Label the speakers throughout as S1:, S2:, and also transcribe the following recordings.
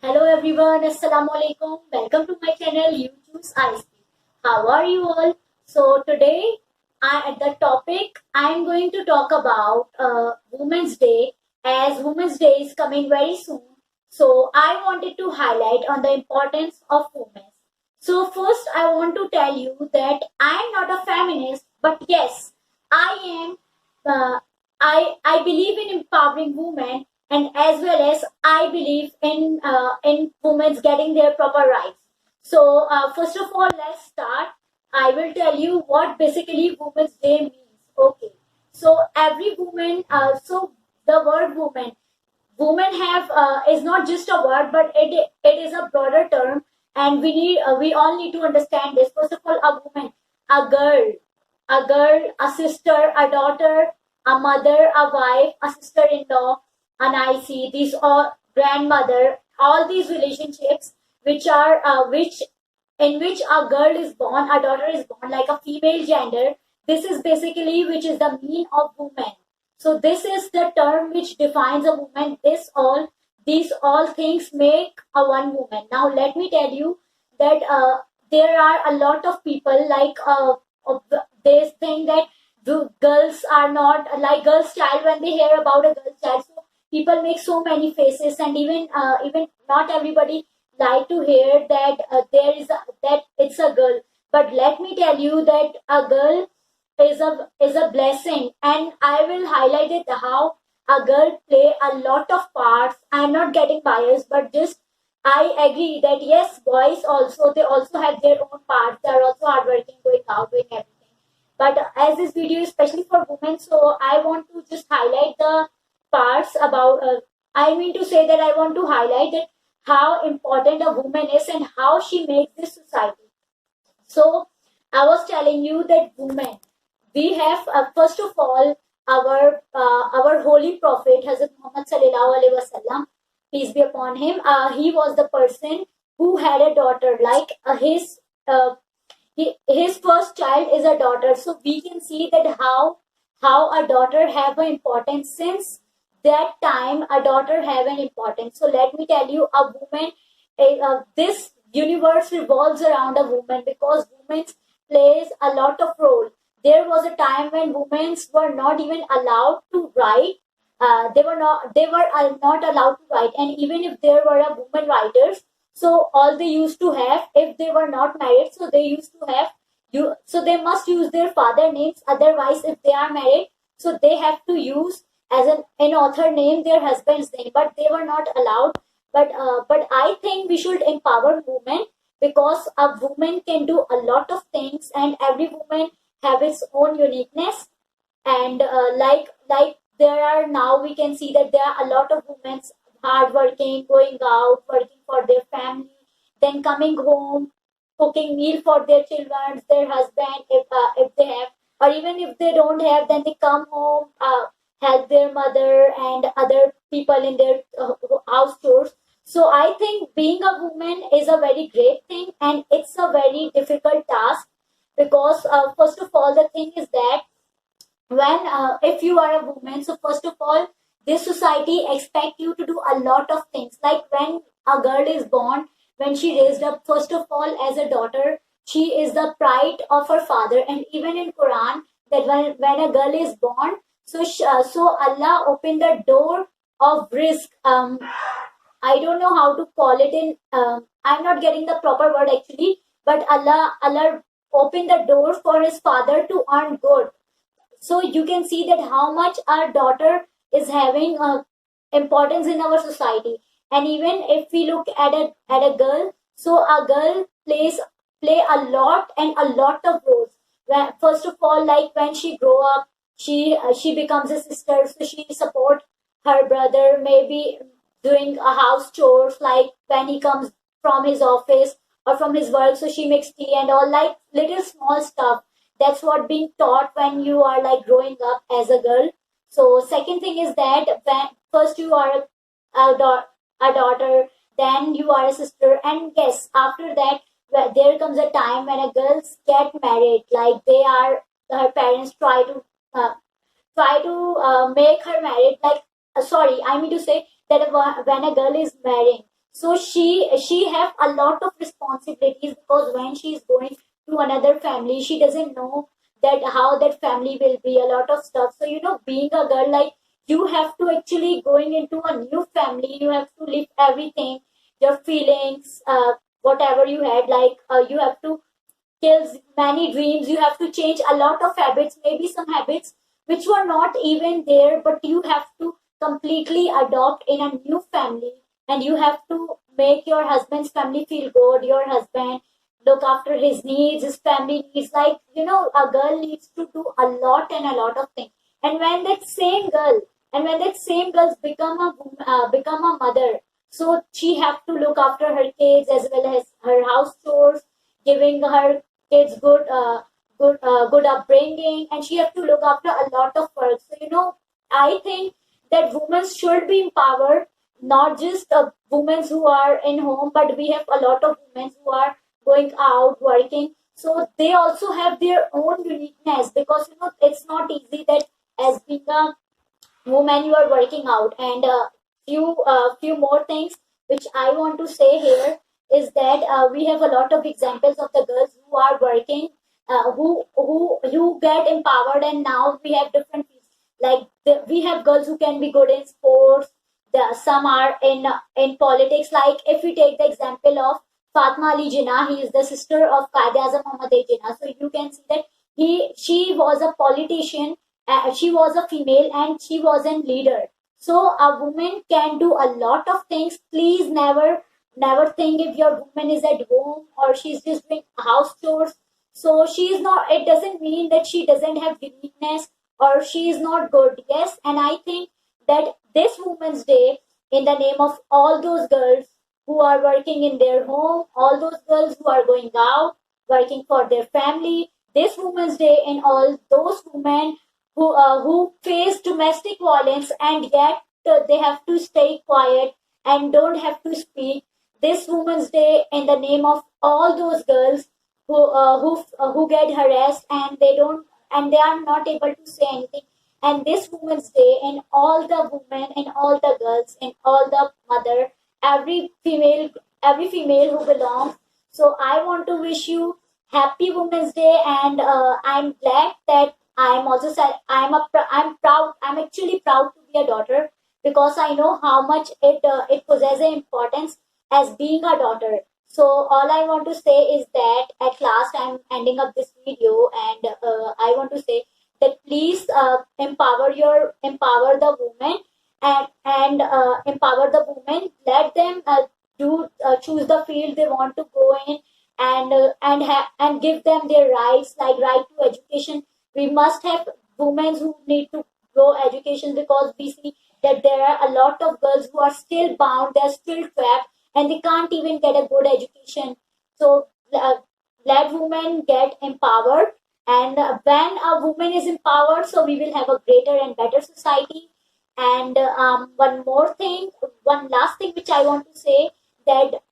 S1: Hello everyone, Assalamu alaikum. Welcome to my channel You Choose I Speak. How are you all? So today, the topic I'm going to talk about Women's Day, as Women's Day is coming very soon. So I wanted to highlight on the importance of women. So first, I want to tell you that I'm not a feminist, but yes, I am. I believe in empowering women, and as well as I believe in women's getting their proper rights. So first of all, let's start. I will tell you what basically Women's Day means. Okay, so every woman. So the word woman have is not just a word, but it is a broader term, and we all need to understand this. First of all, a woman, a girl, a sister, a daughter, a mother, a wife, a sister-in-law, an IC, these all grandmother, all these relationships which are which in which a girl is born, a daughter is born, like a female gender. This is basically which is the mean of woman. So this is the term which defines a woman. These all things make a one woman. Now let me tell you that there are a lot of people like they think that girls are not like girls child when they hear about a girl child. So people make so many faces, and even not everybody like to hear that that it's a girl. But let me tell you that a girl is a blessing, and I will highlight it how a girl play a lot of parts. I'm not getting biased, but just I agree that yes, boys also they also have their own parts. They are also hardworking, going out, doing everything. But as this video is especially for women, so I want to just highlight the parts about. I mean to say that I want to highlight that how important a woman is and how she makes this society. So I was telling you that women, we have first of all our holy prophet Hazrat Muhammad sallallahu alaihi wasallam, peace be upon him. He was the person who had a daughter. Like uh, his first child is a daughter. So we can see that how a daughter have an importance. Since that time a daughter have an importance. So let me tell you, a woman, this universe revolves around a woman, because women plays a lot of role. There was a time when women were not even allowed to write. They were not allowed to write, and even if there were a woman writers, so all they used to have, if they were not married, so they used to have you. So they must use their father names. Otherwise, if they are married, so they have to use as an author name their husband's name. But they were not allowed. But I think we should empower women, because a woman can do a lot of things, and every woman have its own uniqueness. And like there are, now we can see that there are a lot of women hardworking, going out, working for their family, then coming home, cooking meal for their children, their husband, if they have, or even if they don't have, then they come home, help their mother and other people in their house chores. So I think being a woman is a very great thing, and it's a very difficult task, because first of all, the thing is that when if you are a woman, so first of all, this society expect you to do a lot of things. Like when a girl is born, when she raised up, first of all, as a daughter, she is the pride of her father. And even in Quran, that when a girl is born, so Allah opened the door of risk. I don't know how to call it in. I'm not getting the proper word actually, but Allah opened the door for his father to earn good. So you can see that how much our daughter is having importance in our society. And even if we look at a girl, so a girl play a lot and a lot of roles. First of all, like when she grow up, she becomes a sister, so she support her brother, maybe doing a house chores, like when he comes from his office or from his work, so she makes tea and all, like little small stuff. That's what being taught when you are like growing up as a girl. So second thing is that when first you are a daughter, then you are a sister, and yes, after that, there comes a time when a girls get married. Like they are, her parents try to make her married. Like sorry, I mean to say that when a girl is marrying, So she have a lot of responsibilities, because when she is going to another family, she doesn't know that how that family will be, a lot of stuff. So being a girl, like, you have to actually going into a new family, you have to live everything, your feelings, whatever you had, like, you have to kills many dreams. You have to change a lot of habits, maybe some habits which were not even there, but you have to completely adopt in a new family. And you have to make your husband's family feel good, your husband look after his needs, his family needs. Like, a girl needs to do a lot and a lot of things. And when that same girl become a mother, so she have to look after her kids as well as her house chores, giving her kids good upbringing, and she have to look after a lot of work. So I think that women should be empowered, not just women who are in home, but we have a lot of women who are going out working. So they also have their own uniqueness, because it's not easy that as being a woman you are working out. And few more things which I want to say here is that we have a lot of examples of the girls who are working, who get empowered, and now we have different fields. Like, we have girls who can be good in sports. Some are in politics. Like, if we take the example of Fatma Ali Jinnah, he is the sister of Qaid Azam Muhammad Jinnah. So you can see that she was a politician, she was a female, and she was a leader. So a woman can do a lot of things. Please never think if your woman is at home or she's just doing house chores, so she is not, it doesn't mean that she doesn't have uniqueness or she is not good. Yes, and I think that this Women's Day, in the name of all those girls who are working in their home, all those girls who are going out working for their family, this Women's Day, and all those women who face domestic violence, and yet they have to stay quiet and don't have to speak. This Women's Day, in the name of all those girls who get harassed, and they are not able to say anything. And this Women's Day, and all the women and all the girls and all the mother, every female who belongs. So I want to wish you happy Women's Day, and I'm glad that I'm also I'm proud. I'm actually proud to be a daughter, because I know how much it possesses importance as being a daughter. So all I want to say is that at last I'm ending up this video, and I want to say that please empower the women, and empower the women. Let them do choose the field they want to go in, and give them their rights, like right to education. We must have women who need to go education, because we see that there are a lot of girls who are still bound, they're still trapped, and they can't even get a good education. So let women get empowered, and when a woman is empowered, so we will have a greater and better society. And one last thing which I want to say, that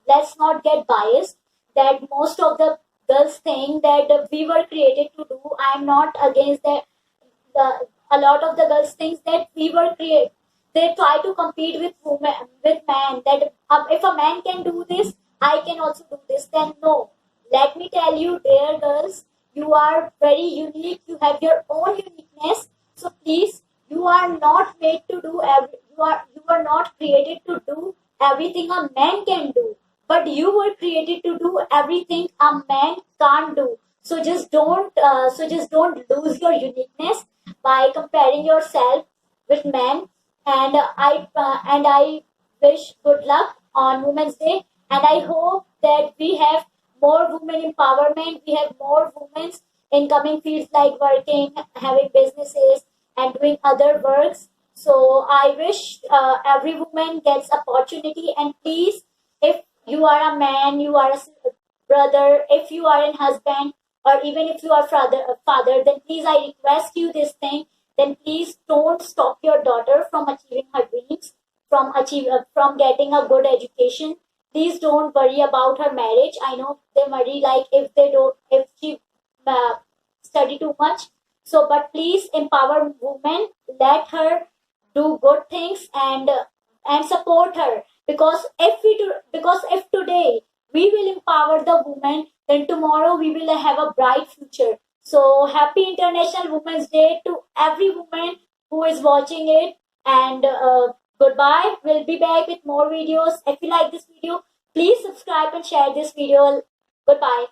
S1: let's not get biased. That most of the girls think that we were created to do. I'm not against that. A lot of the girls think that we were created. They try to compete with women, with men. That if a man can do this, I can also do this. Then no. Let me tell you, dear girls, you are very unique. You have your own uniqueness. So please, you are not made to do you are not created to do everything a man can do, but you were created to do everything a man can't do. So just don't lose your uniqueness by comparing yourself with men. And I wish good luck on Women's Day, and I hope that we have more women empowerment. We have more women in coming fields, like working, having businesses, and doing other works. So I wish every woman gets opportunity. And please, if you are a man, you are a brother, if you are a husband, or even if you are father, then please I request you this thing. Then please don't stop your daughter from achieving her dreams, from getting a good education. Please don't worry about her marriage. I know they worry, like, if she uh, study too much. So, but please empower women. Let her do good things, and support her. Because if today we will empower the women, then tomorrow we will have a bright future. So happy International Women's Day to every woman who is watching it. And goodbye. We'll be back with more videos. If you like this video, please subscribe and share this video. Goodbye.